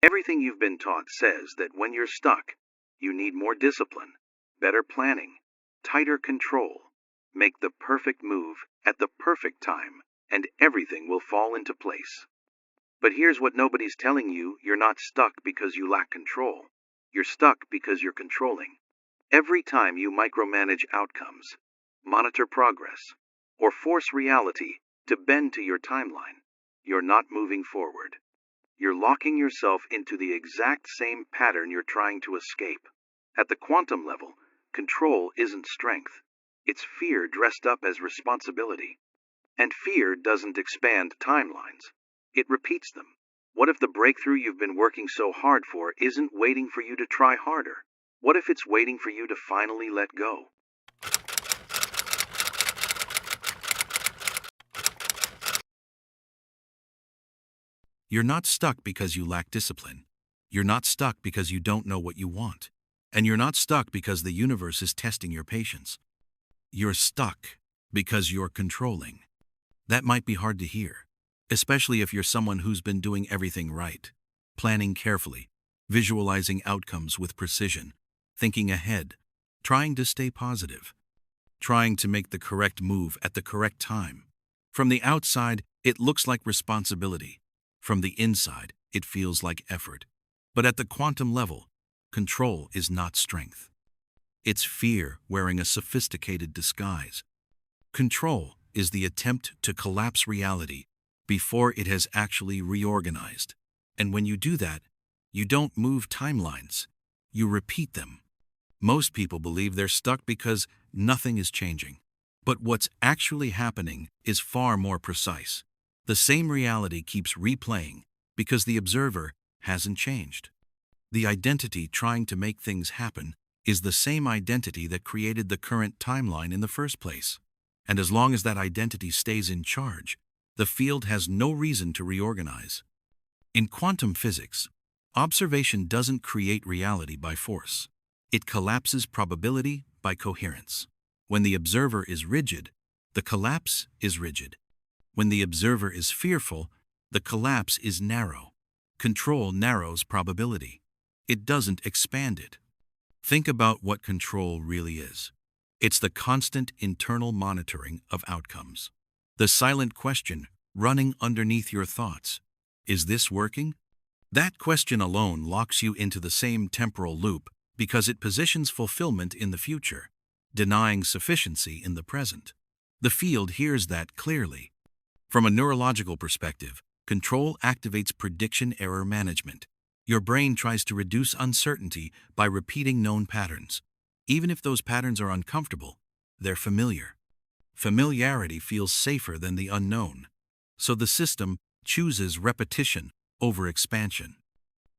Everything you've been taught says that when you're stuck, you need more discipline, better planning, tighter control, make the perfect move at the perfect time, and everything will fall into place. But here's what nobody's telling you: you're not stuck because you lack control. You're stuck because you're controlling. Every time you micromanage outcomes, monitor progress, or force reality to bend to your timeline, you're not moving forward. You're locking yourself into the exact same pattern you're trying to escape. At the quantum level, control isn't strength. It's fear dressed up as responsibility. And fear doesn't expand timelines. It repeats them. What if the breakthrough you've been working so hard for isn't waiting for you to try harder? What if it's waiting for you to finally let go? You're not stuck because you lack discipline. You're not stuck because you don't know what you want. And you're not stuck because the universe is testing your patience. You're stuck because you're controlling. That might be hard to hear, especially if you're someone who's been doing everything right, planning carefully, visualizing outcomes with precision, thinking ahead, trying to stay positive, trying to make the correct move at the correct time. From the outside, it looks like responsibility. From the inside, it feels like effort. But at the quantum level, control is not strength. It's fear wearing a sophisticated disguise. Control is the attempt to collapse reality before it has actually reorganized. And when you do that, you don't move timelines, you repeat them. Most people believe they're stuck because nothing is changing. But what's actually happening is far more precise. The same reality keeps replaying because the observer hasn't changed. The identity trying to make things happen is the same identity that created the current timeline in the first place. And as long as that identity stays in charge, the field has no reason to reorganize. In quantum physics, observation doesn't create reality by force. It collapses probability by coherence. When the observer is rigid, the collapse is rigid. When the observer is fearful, the collapse is narrow. Control narrows probability. It doesn't expand it. Think about what control really is. It's the constant internal monitoring of outcomes. The silent question running underneath your thoughts. Is this working? That question alone locks you into the same temporal loop because it positions fulfillment in the future, denying sufficiency in the present. The field hears that clearly. From a neurological perspective, control activates prediction error management. Your brain tries to reduce uncertainty by repeating known patterns. Even if those patterns are uncomfortable, they're familiar. Familiarity feels safer than the unknown. So the system chooses repetition over expansion.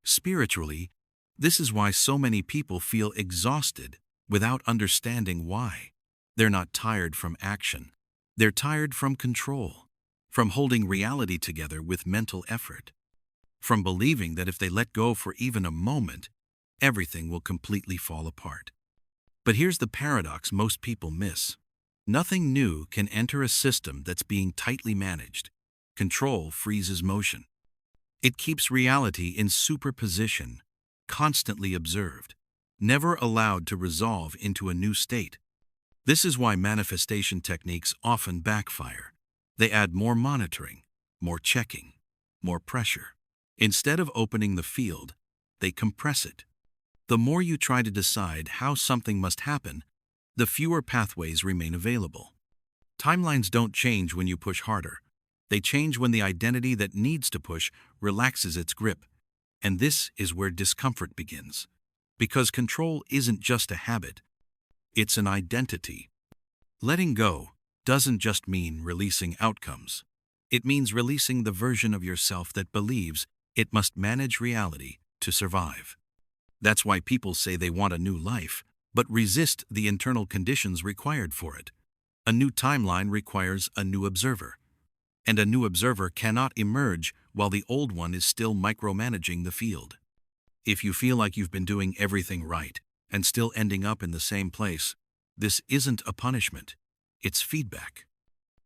Spiritually, this is why so many people feel exhausted without understanding why. They're not tired from action. They're tired from control, from holding reality together with mental effort, from believing that if they let go for even a moment, everything will completely fall apart. But here's the paradox most people miss. Nothing new can enter a system that's being tightly managed. Control freezes motion. It keeps reality in superposition, constantly observed, never allowed to resolve into a new state. This is why manifestation techniques often backfire. They add more monitoring, more checking, more pressure. Instead of opening the field, they compress it. The more you try to decide how something must happen, the fewer pathways remain available. Timelines don't change when you push harder. They change when the identity that needs to push relaxes its grip. And this is where discomfort begins. Because control isn't just a habit, it's an identity. Letting go doesn't just mean releasing outcomes. It means releasing the version of yourself that believes it must manage reality to survive. That's why people say they want a new life, but resist the internal conditions required for it. A new timeline requires a new observer. And a new observer cannot emerge while the old one is still micromanaging the field. If you feel like you've been doing everything right and still ending up in the same place, this isn't a punishment, it's feedback.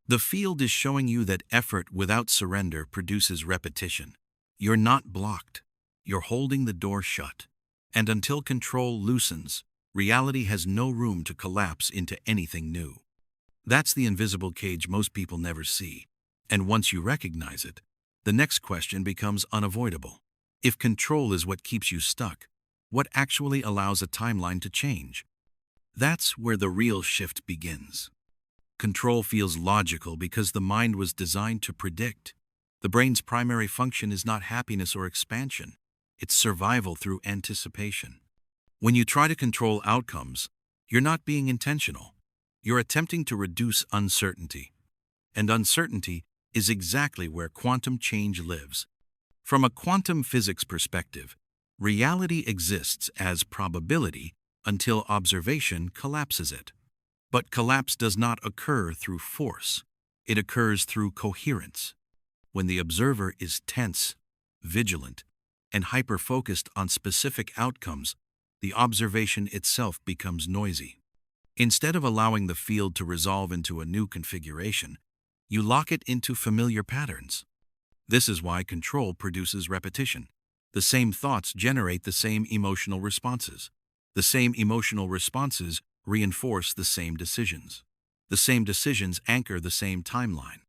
The field is showing you that effort without surrender produces repetition. You're not blocked. You're holding the door shut. And until control loosens, reality has no room to collapse into anything new. That's the invisible cage most people never see. And once you recognize it, the next question becomes unavoidable. If control is what keeps you stuck, what actually allows a timeline to change? That's where the real shift begins. Control feels logical because the mind was designed to predict. The brain's primary function is not happiness or expansion. It's survival through anticipation. When you try to control outcomes, you're not being intentional. You're attempting to reduce uncertainty. And uncertainty is exactly where quantum change lives. From a quantum physics perspective, reality exists as probability until observation collapses it. But collapse does not occur through force. It occurs through coherence. When the observer is tense, vigilant, and hyper-focused on specific outcomes, the observation itself becomes noisy. Instead of allowing the field to resolve into a new configuration, you lock it into familiar patterns. This is why control produces repetition. The same thoughts generate the same emotional responses. The same emotional responses reinforce the same decisions. The same decisions anchor the same timeline.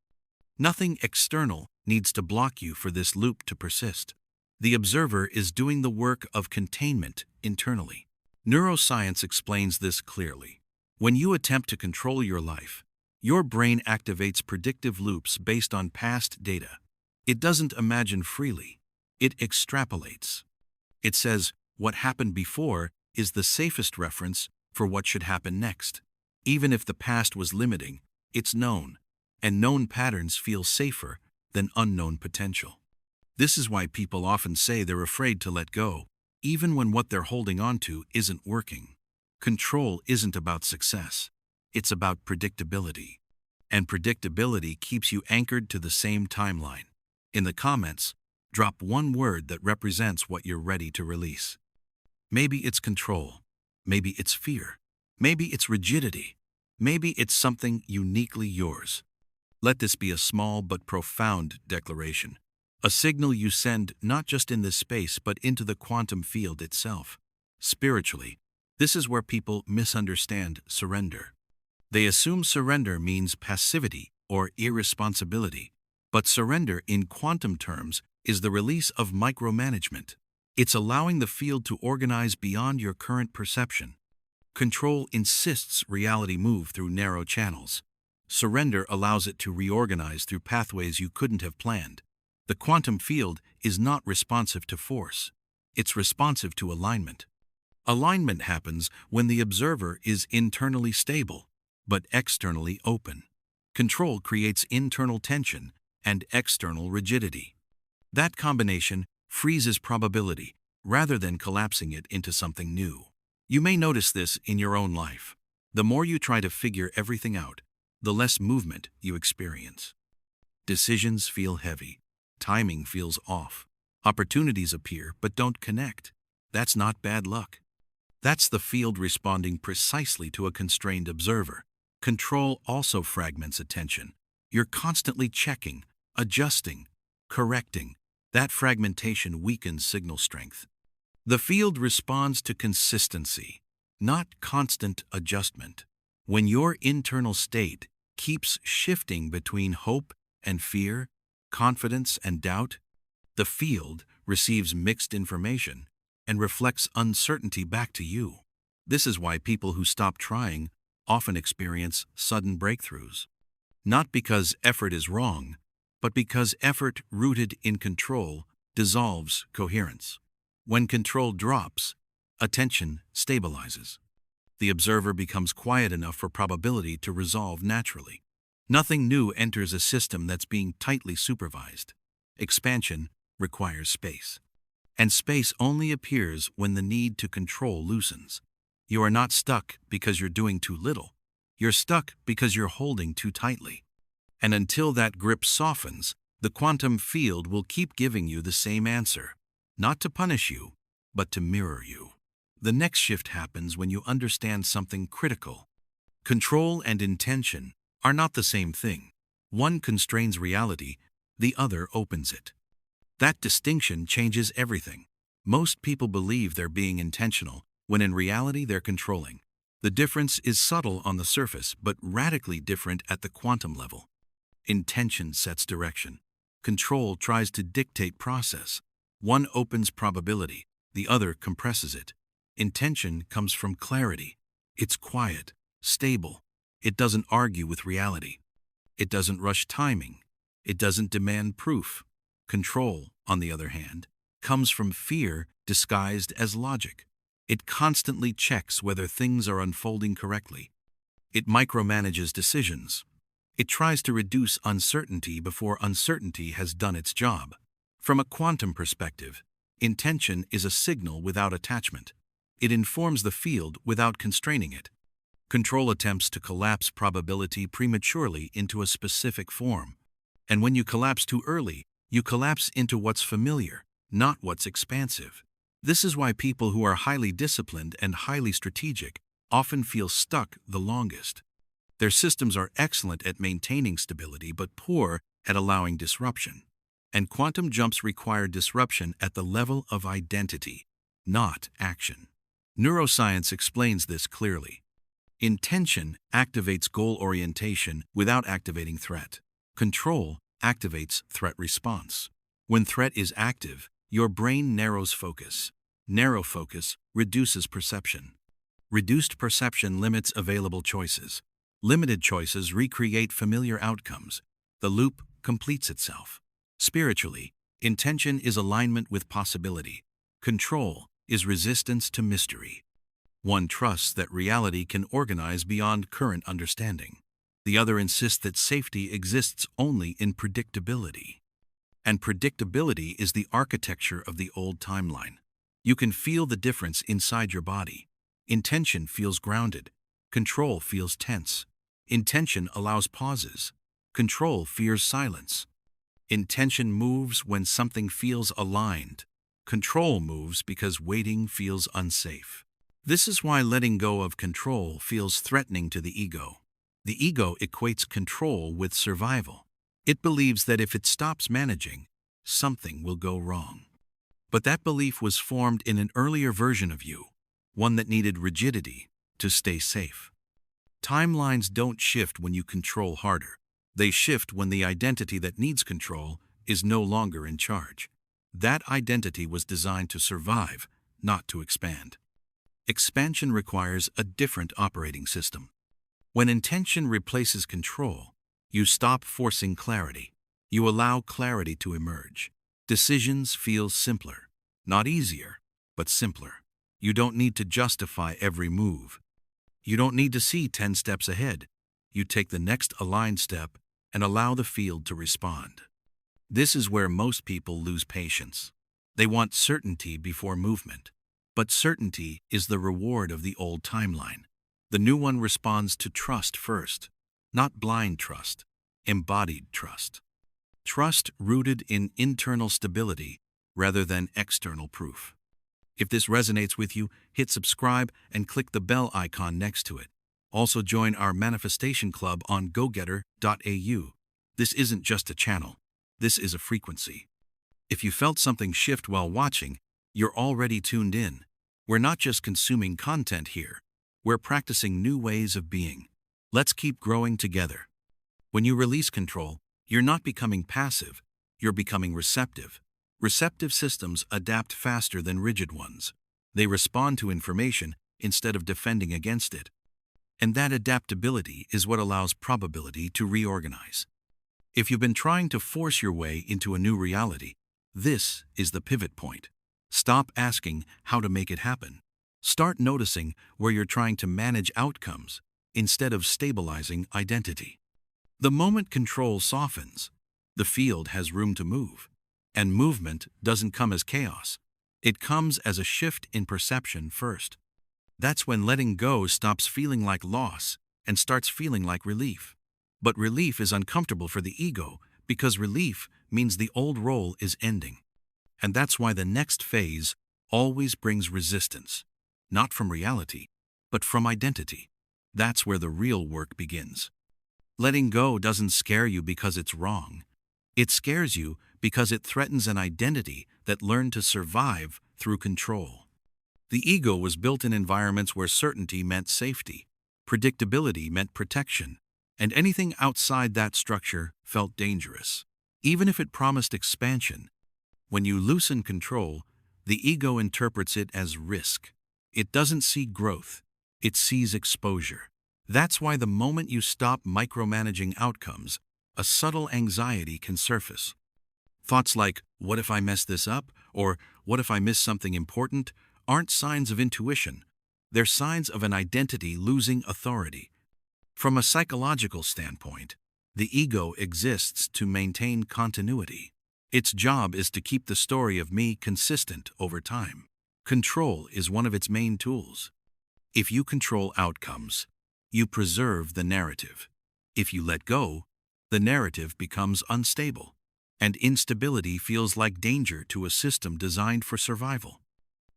Nothing external needs to block you for this loop to persist. The observer is doing the work of containment internally. Neuroscience explains this clearly. When you attempt to control your life, your brain activates predictive loops based on past data. It doesn't imagine freely. It extrapolates. It says, what happened before is the safest reference for what should happen next. Even if the past was limiting, it's known, and known patterns feel safer than unknown potential. This is why people often say they're afraid to let go, even when what they're holding on to isn't working. Control isn't about success. It's about predictability. And predictability keeps you anchored to the same timeline. In the comments, drop one word that represents what you're ready to release. Maybe it's control. Maybe it's fear. Maybe it's rigidity. Maybe it's something uniquely yours. Let this be a small but profound declaration. A signal you send not just in this space but into the quantum field itself. Spiritually, this is where people misunderstand surrender. They assume surrender means passivity or irresponsibility. But surrender in quantum terms is the release of micromanagement. It's allowing the field to organize beyond your current perception. Control insists reality move through narrow channels. Surrender allows it to reorganize through pathways you couldn't have planned. The quantum field is not responsive to force. It's responsive to alignment. Alignment happens when the observer is internally stable, but externally open. Control creates internal tension and external rigidity. That combination freezes probability rather than collapsing it into something new. You may notice this in your own life. The more you try to figure everything out, the less movement you experience. Decisions feel heavy. Timing feels off. Opportunities appear but don't connect. That's not bad luck. That's the field responding precisely to a constrained observer. Control also fragments attention. You're constantly checking, adjusting, correcting. That fragmentation weakens signal strength. The field responds to consistency, not constant adjustment. When your internal state keeps shifting between hope and fear, confidence and doubt, the field receives mixed information and reflects uncertainty back to you. This is why people who stop trying often experience sudden breakthroughs. Not because effort is wrong, but because effort rooted in control dissolves coherence. When control drops, attention stabilizes. The observer becomes quiet enough for probability to resolve naturally. Nothing new enters a system that's being tightly supervised. Expansion requires space. And space only appears when the need to control loosens. You are not stuck because you're doing too little. You're stuck because you're holding too tightly. And until that grip softens, the quantum field will keep giving you the same answer. Not to punish you, but to mirror you. The next shift happens when you understand something critical. Control and intention are not the same thing. One constrains reality, the other opens it. That distinction changes everything. Most people believe they're being intentional, when in reality they're controlling. The difference is subtle on the surface, but radically different at the quantum level. Intention sets direction. Control tries to dictate process. One opens probability, the other compresses it. Intention comes from clarity. It's quiet, stable. It doesn't argue with reality. It doesn't rush timing. It doesn't demand proof. Control, on the other hand, comes from fear disguised as logic. It constantly checks whether things are unfolding correctly. It micromanages decisions. It tries to reduce uncertainty before uncertainty has done its job. From a quantum perspective, intention is a signal without attachment. It informs the field without constraining it. Control attempts to collapse probability prematurely into a specific form. And when you collapse too early, you collapse into what's familiar, not what's expansive. This is why people who are highly disciplined and highly strategic often feel stuck the longest. Their systems are excellent at maintaining stability but poor at allowing disruption. And quantum jumps require disruption at the level of identity, not action. Neuroscience explains this clearly. Intention activates goal orientation without activating threat. Control activates threat response. When threat is active, your brain narrows focus. Narrow focus reduces perception. Reduced perception limits available choices. Limited choices recreate familiar outcomes. The loop completes itself. Spiritually, intention is alignment with possibility. Control is resistance to mystery. One trusts that reality can organize beyond current understanding. The other insists that safety exists only in predictability. And predictability is the architecture of the old timeline. You can feel the difference inside your body. Intention feels grounded. Control feels tense. Intention allows pauses. Control fears silence. Intention moves when something feels aligned. Control moves because waiting feels unsafe. This is why letting go of control feels threatening to the ego. The ego equates control with survival. It believes that if it stops managing, something will go wrong. But that belief was formed in an earlier version of you, one that needed rigidity to stay safe. Timelines don't shift when you control harder. They shift when the identity that needs control is no longer in charge. That identity was designed to survive, not to expand. Expansion requires a different operating system. When intention replaces control, you stop forcing clarity. You allow clarity to emerge. Decisions feel simpler. Not easier, but simpler. You don't need to justify every move. You don't need to see 10 steps ahead. You take the next aligned step and allow the field to respond. This is where most people lose patience. They want certainty before movement. But certainty is the reward of the old timeline. The new one responds to trust first. Not blind trust, embodied trust. Trust rooted in internal stability rather than external proof. If this resonates with you, hit subscribe and click the bell icon next to it. Also join our manifestation club on gogetter.au. This isn't just a channel. This is a frequency. If you felt something shift while watching, you're already tuned in. We're not just consuming content here. We're practicing new ways of being. Let's keep growing together. When you release control, you're not becoming passive. You're becoming receptive. Receptive systems adapt faster than rigid ones. They respond to information instead of defending against it. And that adaptability is what allows probability to reorganize. If you've been trying to force your way into a new reality, this is the pivot point. Stop asking how to make it happen. Start noticing where you're trying to manage outcomes instead of stabilizing identity. The moment control softens, the field has room to move. And movement doesn't come as chaos. It comes as a shift in perception first. That's when letting go stops feeling like loss and starts feeling like relief. But relief is uncomfortable for the ego because relief means the old role is ending. And that's why the next phase always brings resistance, not from reality, but from identity. That's where the real work begins. Letting go doesn't scare you because it's wrong. It scares you because it threatens an identity that learned to survive through control. The ego was built in environments where certainty meant safety, predictability meant protection, and anything outside that structure felt dangerous, even if it promised expansion. When you loosen control, the ego interprets it as risk. It doesn't see growth, it sees exposure. That's why the moment you stop micromanaging outcomes, a subtle anxiety can surface. Thoughts like, what if I mess this up? Or what if I miss something important? Aren't signs of intuition. They're signs of an identity losing authority. From a psychological standpoint, the ego exists to maintain continuity. Its job is to keep the story of me consistent over time. Control is one of its main tools. If you control outcomes, you preserve the narrative. If you let go, the narrative becomes unstable, and instability feels like danger to a system designed for survival.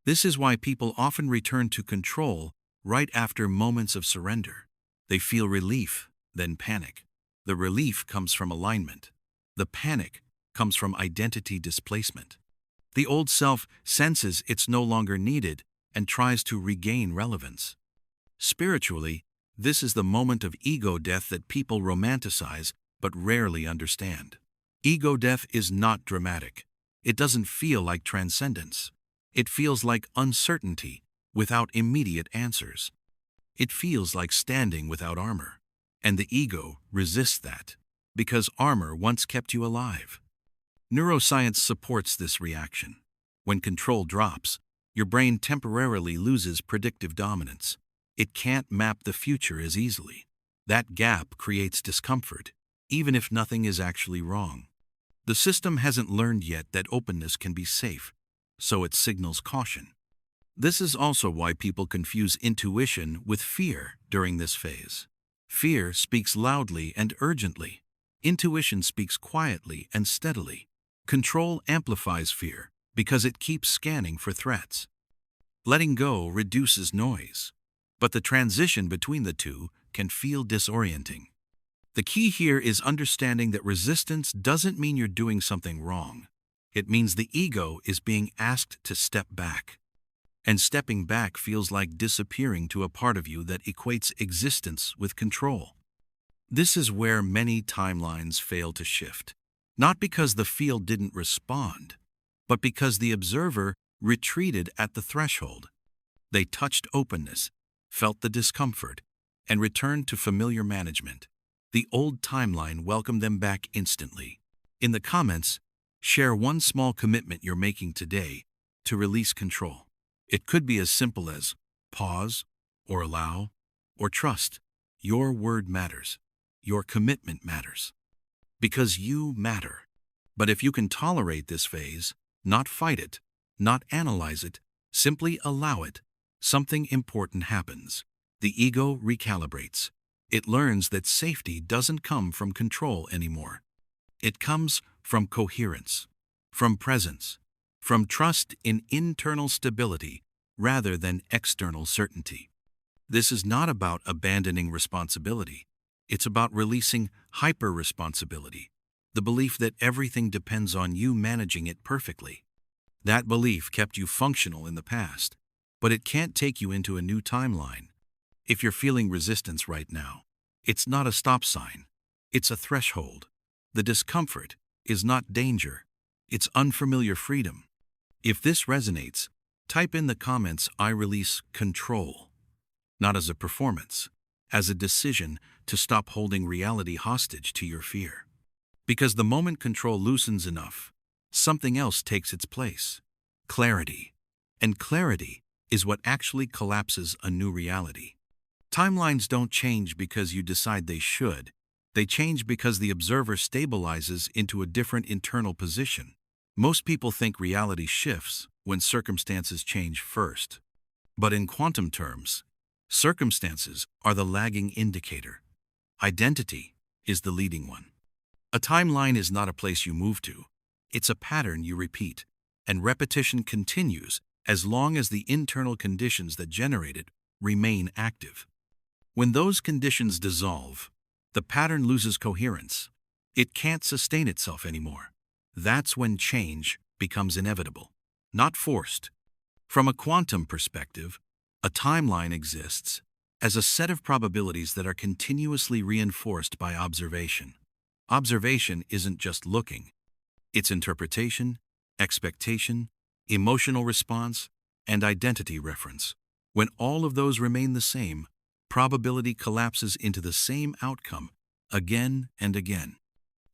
This is why people often return to control right after moments of surrender. They feel relief, then panic. The relief comes from alignment. The panic comes from identity displacement. The old self senses it's no longer needed and tries to regain relevance. Spiritually, this is the moment of ego death that people romanticize but rarely understand. Ego death is not dramatic. It doesn't feel like transcendence. It feels like uncertainty without immediate answers. It feels like standing without armor. And the ego resists that, because armor once kept you alive. Neuroscience supports this reaction. When control drops, your brain temporarily loses predictive dominance. It can't map the future as easily. That gap creates discomfort, even if nothing is actually wrong. The system hasn't learned yet that openness can be safe, so it signals caution. This is also why people confuse intuition with fear during this phase. Fear speaks loudly and urgently. Intuition speaks quietly and steadily. Control amplifies fear because it keeps scanning for threats. Letting go reduces noise, but the transition between the two can feel disorienting. The key here is understanding that resistance doesn't mean you're doing something wrong. It means the ego is being asked to step back. And stepping back feels like disappearing to a part of you that equates existence with control. This is where many timelines fail to shift. Not because the field didn't respond, but because the observer retreated at the threshold. They touched openness, felt the discomfort, and returned to familiar management. The old timeline welcomed them back instantly. In the comments, share one small commitment you're making today to release control. It could be as simple as pause, or allow, or trust. Your word matters. Your commitment matters. Because you matter. But if you can tolerate this phase, not fight it, not analyze it, simply allow it, something important happens. The ego recalibrates. It learns that safety doesn't come from control anymore. It comes from coherence, from presence, from trust in internal stability rather than external certainty. This is not about abandoning responsibility. It's about releasing hyper-responsibility, the belief that everything depends on you managing it perfectly. That belief kept you functional in the past, but it can't take you into a new timeline. If you're feeling resistance right now, it's not a stop sign. It's a threshold. The discomfort is not danger. It's unfamiliar freedom. If this resonates, type in the comments, I release control. Not as a performance, as a decision to stop holding reality hostage to your fear. Because the moment control loosens enough, something else takes its place. Clarity. And clarity is what actually collapses a new reality. Timelines don't change because you decide they should. They change because the observer stabilizes into a different internal position. Most people think reality shifts when circumstances change first. But in quantum terms, circumstances are the lagging indicator. Identity is the leading one. A timeline is not a place you move to. It's a pattern you repeat, and repetition continues as long as the internal conditions that generate it remain active. When those conditions dissolve, the pattern loses coherence. It can't sustain itself anymore. That's when change becomes inevitable. Not forced, From a quantum perspective, a timeline exists as a set of probabilities that are continuously reinforced by observation. Observation isn't just looking, it's interpretation, expectation, emotional response, and identity reference. When all of those remain the same, probability collapses into the same outcome again and again.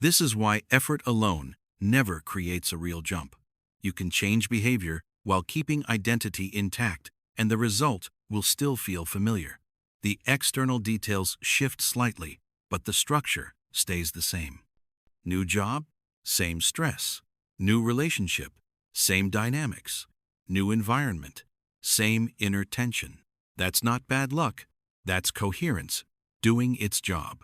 This is why effort alone never creates a real jump. You can change behavior while keeping identity intact, and the result will still feel familiar. The external details shift slightly, but the structure stays the same. New job, same stress. New relationship, same dynamics. New environment, same inner tension. That's not bad luck, that's coherence doing its job.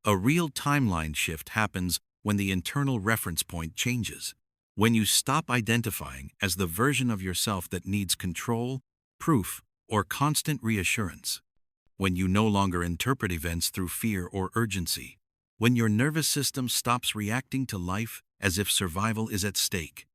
A real timeline shift happens when the internal reference point changes, when you stop identifying as the version of yourself that needs control, proof, or constant reassurance. When you no longer interpret events through fear or urgency. When your nervous system stops reacting to life as if survival is at stake.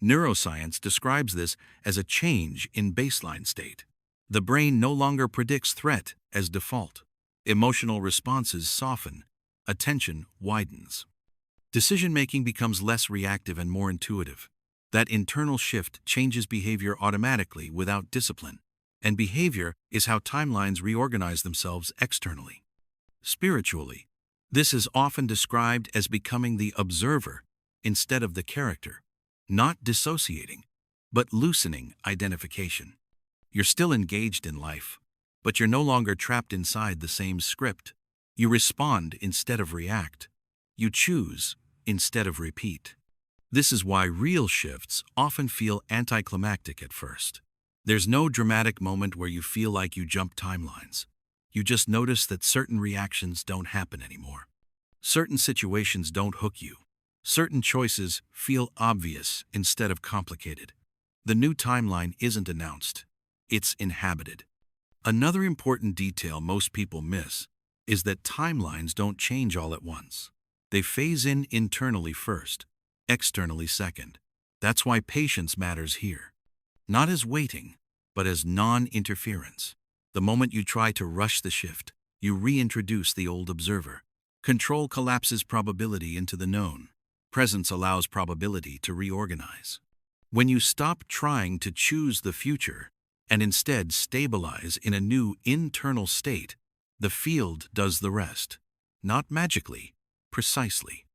Neuroscience describes this as a change in baseline state. The brain no longer predicts threat as default. Emotional responses soften. Attention widens. Decision-making becomes less reactive and more intuitive. That internal shift changes behavior automatically without discipline. And behavior is how timelines reorganize themselves externally. Spiritually, this is often described as becoming the observer instead of the character, not dissociating, but loosening identification. You're still engaged in life, but you're no longer trapped inside the same script. You respond instead of react. You choose instead of repeat. This is why real shifts often feel anticlimactic at first. There's no dramatic moment where you feel like you jump timelines. You just notice that certain reactions don't happen anymore. Certain situations don't hook you. Certain choices feel obvious instead of complicated. The new timeline isn't announced. It's inhabited. Another important detail most people miss is that timelines don't change all at once. They phase in internally first, externally second. That's why patience matters here. Not as waiting, but as non-interference. The moment you try to rush the shift, you reintroduce the old observer. Control collapses probability into the known. Presence allows probability to reorganize. When you stop trying to choose the future and instead stabilize in a new internal state, the field does the rest. Not magically, precisely.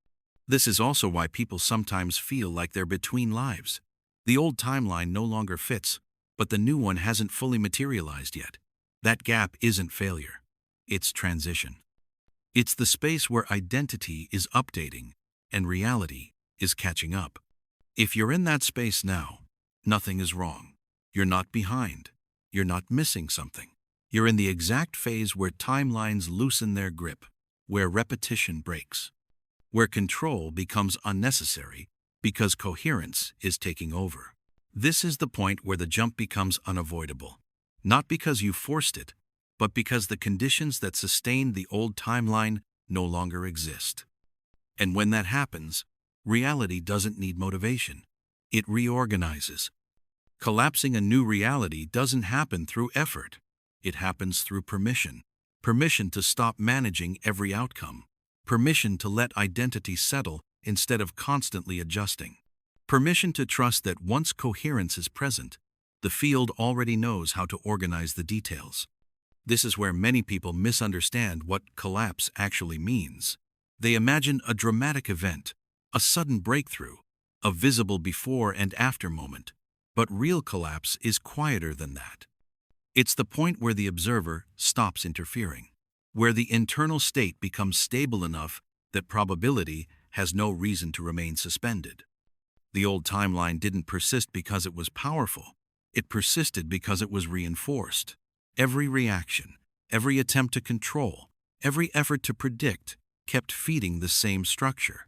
This is also why people sometimes feel like they're between lives. The old timeline no longer fits, but the new one hasn't fully materialized yet. That gap isn't failure. It's transition. It's the space where identity is updating and reality is catching up. If you're in that space now, nothing is wrong. You're not behind. You're not missing something. You're in the exact phase where timelines loosen their grip, where repetition breaks, where control becomes unnecessary because coherence is taking over. This is the point where the jump becomes unavoidable, not because you forced it, but because the conditions that sustained the old timeline no longer exist. And when that happens, reality doesn't need motivation. It reorganizes. Collapsing a new reality doesn't happen through effort. It happens through permission. Permission to stop managing every outcome. Permission to let identity settle instead of constantly adjusting. Permission to trust that once coherence is present, the field already knows how to organize the details. This is where many people misunderstand what collapse actually means. They imagine a dramatic event, a sudden breakthrough, a visible before and after moment. But real collapse is quieter than that. It's the point where the observer stops interfering, where the internal state becomes stable enough that probability has no reason to remain suspended. The old timeline didn't persist because it was powerful. It persisted because it was reinforced. Every reaction, every attempt to control, every effort to predict kept feeding the same structure.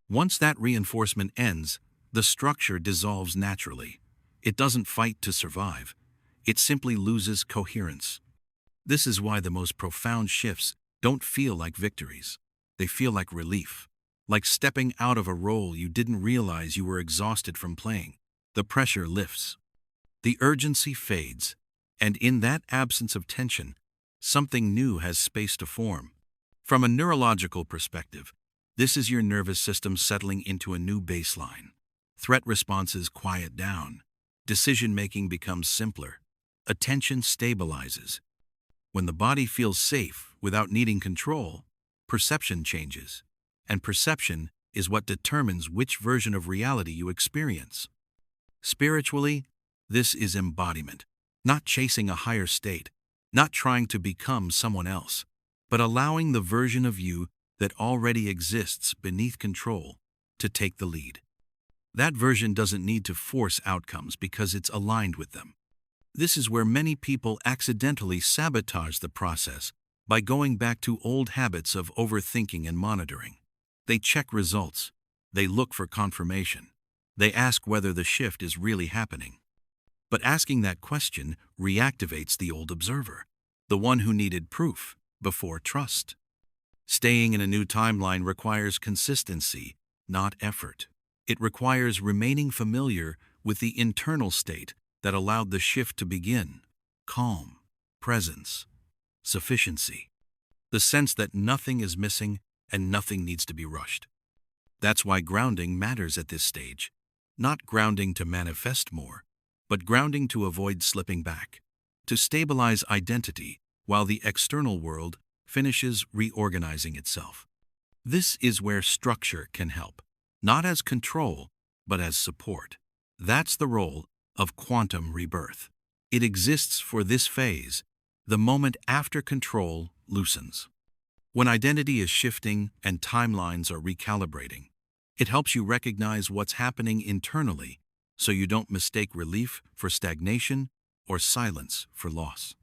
Once that reinforcement ends, the structure dissolves naturally. It doesn't fight to survive. It simply loses coherence. This is why the most profound shifts don't feel like victories. They feel like relief, like stepping out of a role you didn't realize you were exhausted from playing. The pressure lifts. The urgency fades, and in that absence of tension, something new has space to form. From a neurological perspective, this is your nervous system settling into a new baseline. Threat responses quiet down. Decision-making becomes simpler. Attention stabilizes. When the body feels safe without needing control, perception changes. And perception is what determines which version of reality you experience. Spiritually, this is embodiment, not chasing a higher state, not trying to become someone else, but allowing the version of you that already exists beneath control to take the lead. That version doesn't need to force outcomes because it's aligned with them. This is where many people accidentally sabotage the process by going back to old habits of overthinking and monitoring. They check results. They look for confirmation. They ask whether the shift is really happening. But asking that question reactivates the old observer, the one who needed proof before trust. Staying in a new timeline requires consistency, not effort. It requires remaining familiar with the internal state that allowed the shift to begin: calm, presence, sufficiency. The sense that nothing is missing and nothing needs to be rushed. That's why grounding matters at this stage. Not grounding to manifest more, but grounding to avoid slipping back, to stabilize identity while the external world finishes reorganizing itself. This is where structure can help, not as control, but as support. That's the role of quantum rebirth. It exists for this phase, the moment after control loosens. When identity is shifting and timelines are recalibrating, it helps you recognize what's happening internally so you don't mistake relief for stagnation or silence for loss.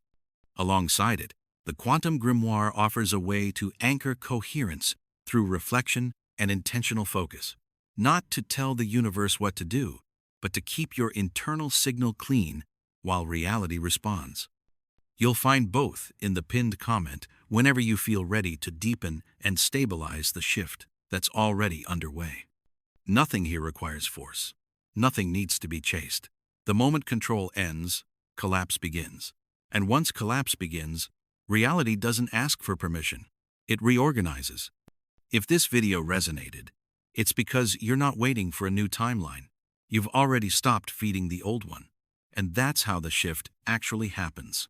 Alongside it, the Quantum Grimoire offers a way to anchor coherence through reflection and intentional focus, not to tell the universe what to do, but to keep your internal signal clean while reality responds. You'll find both in the pinned comment whenever you feel ready to deepen and stabilize the shift that's already underway. Nothing here requires force. Nothing needs to be chased. The moment control ends, collapse begins. And once collapse begins, reality doesn't ask for permission. It reorganizes. If this video resonated, it's because you're not waiting for a new timeline. You've already stopped feeding the old one. And that's how the shift actually happens.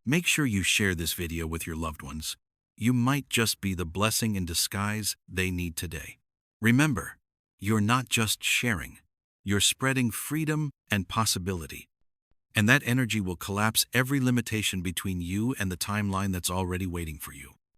Make sure you share this video with your loved ones. You might just be the blessing in disguise they need today. Remember, you're not just sharing. You're spreading freedom and possibility. And that energy will collapse every limitation between you and the timeline that's already waiting for you.